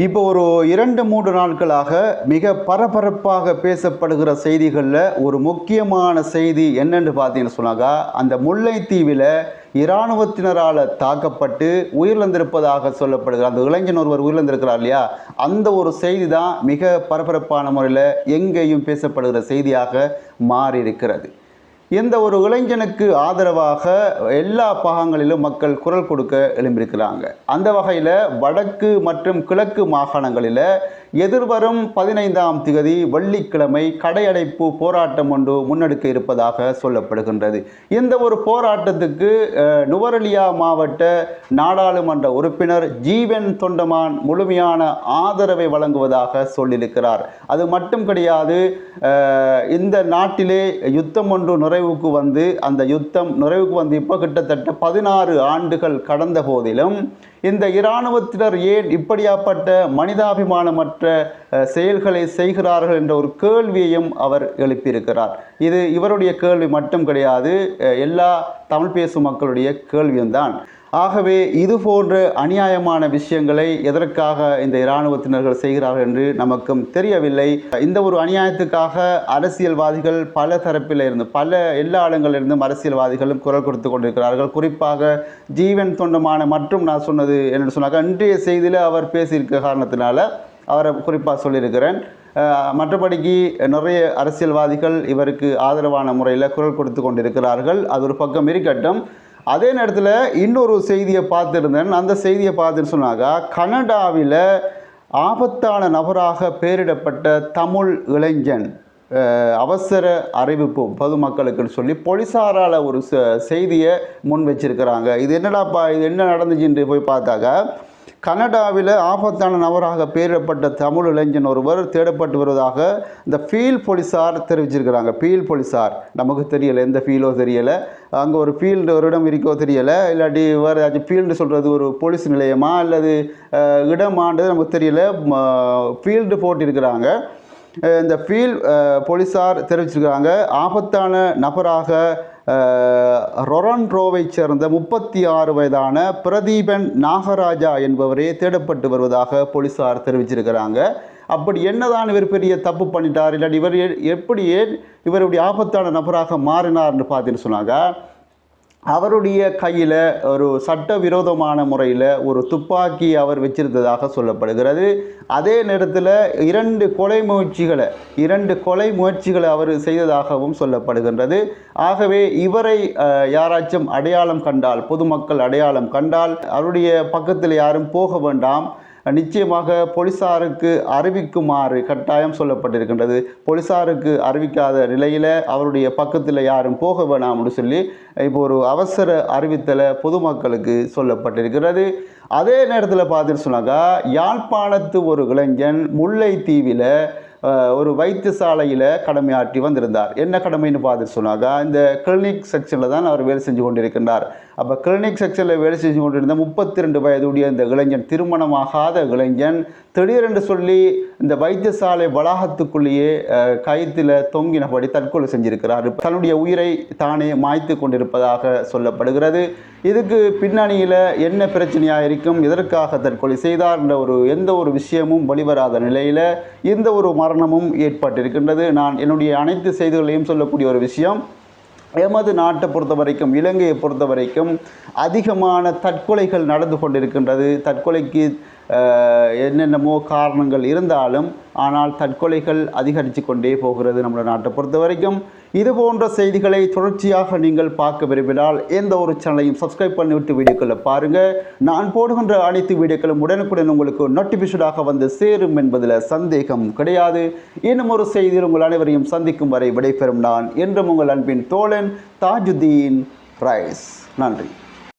இப்போ ஒரு 2-3 நாட்களாக மிக பரபரப்பாக பேசப்படுகிற செய்திகளில் ஒரு முக்கியமான செய்தி என்னென்னு பார்த்தீங்கன்னு சொன்னாக்கா, அந்த முல்லைத்தீவில் இராணுவத்தினரால் தாக்கப்பட்டு உயிரிழந்திருப்பதாக சொல்லப்படுகிற அந்த இளைஞன் ஒருவர் உயிரிழந்திருக்கிறார் இல்லையா, அந்த ஒரு செய்தி தான் மிக பரபரப்பான முறையில் எங்கேயும் பேசப்படுகிற செய்தியாக மாறியிருக்கிறது. இந்த ஒரு இளைஞனுக்கு ஆதரவாக எல்லா பாகங்களிலும் மக்கள் குரல் கொடுக்க எழும்பியிருக்கிறாங்க. அந்த வகையில் வடக்கு மற்றும் கிழக்கு மாகாணங்களில் எதிர்வரும் 15ஆம் தேதி வெள்ளிக்கிழமை கடையடைப்பு போராட்டம் ஒன்று முன்னெடுக்க இருப்பதாக சொல்லப்படுகின்றது. இந்த ஒரு போராட்டத்துக்கு நுவரெலியா மாவட்ட நாடாளுமன்ற உறுப்பினர் ஜீவன் தொண்டமான் முழுமையான ஆதரவை வழங்குவதாக சொல்லியிருக்கிறார். அது மட்டும் கிடையாது, இந்த நாட்டிலே யுத்தம் ஒன்று நிறைவுக்கு வந்து அந்த யுத்தம் நிறைவுக்கு வந்து இப்போ கிட்டத்தட்ட 16 ஆண்டுகள் கடந்த போதிலும் இந்த இராணுவத்தினர் ஏன் இப்படியாப்பட்ட மனிதாபிமானமற்ற செயல்களை செய்கிறார்கள் என்ற ஒரு கேள்வியையும் அவர் எழுப்பியிருக்கிறார். இது இவருடைய கேள்வி மட்டும் கிடையாது, எல்லா தமிழ் பேசும் மக்களுடைய கேள்வியும் தான். ஆகவே இது போன்ற அநியாயமான விஷயங்களை எதற்காக இந்த இராணுவத்தினர்கள் செய்கிறார்கள் என்று நமக்கும் தெரியவில்லை. இந்த ஒரு அநியாயத்துக்காக அரசியல்வாதிகள் பல தரப்பில் இருந்து எல்லா இடங்களிலிருந்தும் அரசியல்வாதிகளும் குரல் கொடுத்து கொண்டிருக்கிறார்கள். குறிப்பாக ஜீவன் தொண்டமான மற்றும் நான் சொன்னது என்னென்னு சொன்னாக்க, இன்றைய செய்தியில் அவர் பேசியிருக்க காரணத்தினால அவரை குறிப்பாக சொல்லியிருக்கிறேன். மற்றபடிக்கு நிறைய அரசியல்வாதிகள் இவருக்கு ஆதரவான முறையில் குரல் கொடுத்து கொண்டிருக்கிறார்கள். அது ஒரு பக்கம் இருக்கட்டும். அதே நேரத்தில் இன்னொரு செய்தியை பார்த்துருந்தேன். அந்த செய்தியை பார்த்துன்னு சொன்னாக்கா, கனடாவில் ஆபத்தான நபராக பெயரிடப்பட்ட தமிழ் இளைஞன் அவசர அறிவிப்பு பொதுமக்களுக்குன்னு சொல்லி போலீஸாரால் ஒரு செய்தியை முன் வச்சிருக்கிறாங்க. இது என்னடாப்பா, இது என்ன நடந்துச்சுன்னு போய் பார்த்தாக்கா, கனடாவில் ஆபத்தான நபராக பெயரிடப்பட்ட தமிழ் இளைஞன் ஒருவர் தேடப்பட்டு வருவதாக இந்த ஃபீல்ட் போலீஸார் தெரிவிச்சிருக்கிறாங்க. ஃபீல்ட் போலீஸார் நமக்கு தெரியலை, எந்த ஃபீல்டோ தெரியலை, அங்கே ஒரு ஃபீல்டு ஒரு இடம் இருக்கோ தெரியலை, இல்லாட்டி வேறு ஏதாச்சும் ஃபீல்டு சொல்கிறது ஒரு போலீஸ் நிலையமா அல்லது இடமானது நமக்கு தெரியலை. ஃபீல்டு போட்டிருக்கிறாங்க. இந்த ஃபீல்ட் போலீஸார் தெரிவிச்சிருக்கிறாங்க, ஆபத்தான நபராக ரொரன்ரோவை சேர்ந்த 36 வயதான பிரதீபன் நாகராஜா என்பவரே தேடப்பட்டு வருவதாக போலீஸார் தெரிவிச்சிருக்கிறாங்க. அப்படி என்னதான் இவர் பெரிய தப்பு பண்ணிட்டார், இல்லாட்டி இவர் இவருடைய ஆபத்தான நபராக மாறினார்னு பார்த்தீங்கன்னு சொன்னாங்க, அவருடைய கையில் ஒரு சட்டவிரோதமான முறையில் ஒரு துப்பாக்கி அவர் வச்சிருந்ததாக சொல்லப்படுகிறது. அதே நேரத்தில் 2 கொலை முயற்சிகளை அவர் செய்ததாகவும் சொல்லப்படுகின்றது. ஆகவே இவரை யாராச்சும் அடையாளம் கண்டால், பொதுமக்கள் அடையாளம் கண்டால் அவருடைய பக்கத்தில் யாரும் போக வேண்டாம், நிச்சயமாக போலீஸாருக்கு அறிவிக்குமாறு கட்டாயம் சொல்லப்பட்டிருக்கின்றது. போலீஸாருக்கு அறிவிக்காத நிலையில் அவருடைய பக்கத்தில் யாரும் போக வேணாம்னு சொல்லி இப்போ ஒரு அவசர அறிவித்தலை பொதுமக்களுக்கு சொல்லப்பட்டிருக்கிறது. அதே நேரத்தில் பார்த்துட்டு சொன்னாக்கா, யாழ்ப்பாணத்து ஒரு இளைஞன் முல்லைத்தீவில் ஒரு வைத்தியசாலையில் கடமையாற்றி வந்திருந்தார். என்ன கடமைன்னு பார்த்துட்டு சொன்னாக்கா, இந்த கிளினிக் செக்ஷனில் தான் அவர் வேலை செஞ்சு கொண்டிருக்கின்றார். அப்போ கிளினிக் செக்ஷனில் வேலை செஞ்சு கொண்டிருந்த 32 வயதுடைய இந்த இளைஞன், திருமணமாகாத இளைஞன், திடீரென்று சொல்லி இந்த வைத்தியசாலை வளாகத்துக்குள்ளேயே கயிற்றில் தொங்கினபடி தற்கொலை செஞ்சிருக்கிறார். தன்னுடைய உயிரை தானே மாய்த்து கொண்டிருப்பதாக சொல்லப்படுகிறது. இதுக்கு பின்னணியில் என்ன பிரச்சனையாக இருக்கும், எதற்காக தற்கொலை செய்தார் என்ற எந்த ஒரு விஷயமும் வெளிவராத நிலையில் இந்த ஒரு மரணமும் ஏற்பட்டிருக்கின்றது. நான் என்னுடைய அனைத்து செய்திகளையும் சொல்லக்கூடிய ஒரு விஷயம், எமது நாட்டை பொறுத்த வரைக்கும், இலங்கையை பொறுத்த வரைக்கும் அதிகமான தற்கொலைகள் நடந்து கொண்டிருக்கின்றது. தற்கொலைக்கு என்னென்னமோ காரணங்கள் இருந்தாலும் ஆனால் தற்கொலைகள் அதிகரித்து கொண்டே போகிறது நம்மளோட நாட்டை பொறுத்த வரைக்கும். இது போன்ற செய்திகளை தொடர்ச்சியாக நீங்கள் பார்க்க விரும்பினால் எந்த ஒரு சேனலையும் சப்ஸ்கிரைப் பண்ணிவிட்டு வீடியோக்களை பாருங்கள். நான் போடுகின்ற அனைத்து வீடியோக்களும் உடனுக்குடன் உங்களுக்கு நோட்டிஃபிகேஷனாக வந்து சேரும் என்பதில் சந்தேகம் கிடையாது. இன்னும் ஒரு செய்தியில் உங்கள் அனைவரையும் சந்திக்கும் வரை விடைபெறும் நான் என்றும் உங்கள் அன்பின் தோழன் தாஜுதீன் ரைஸ். நன்றி.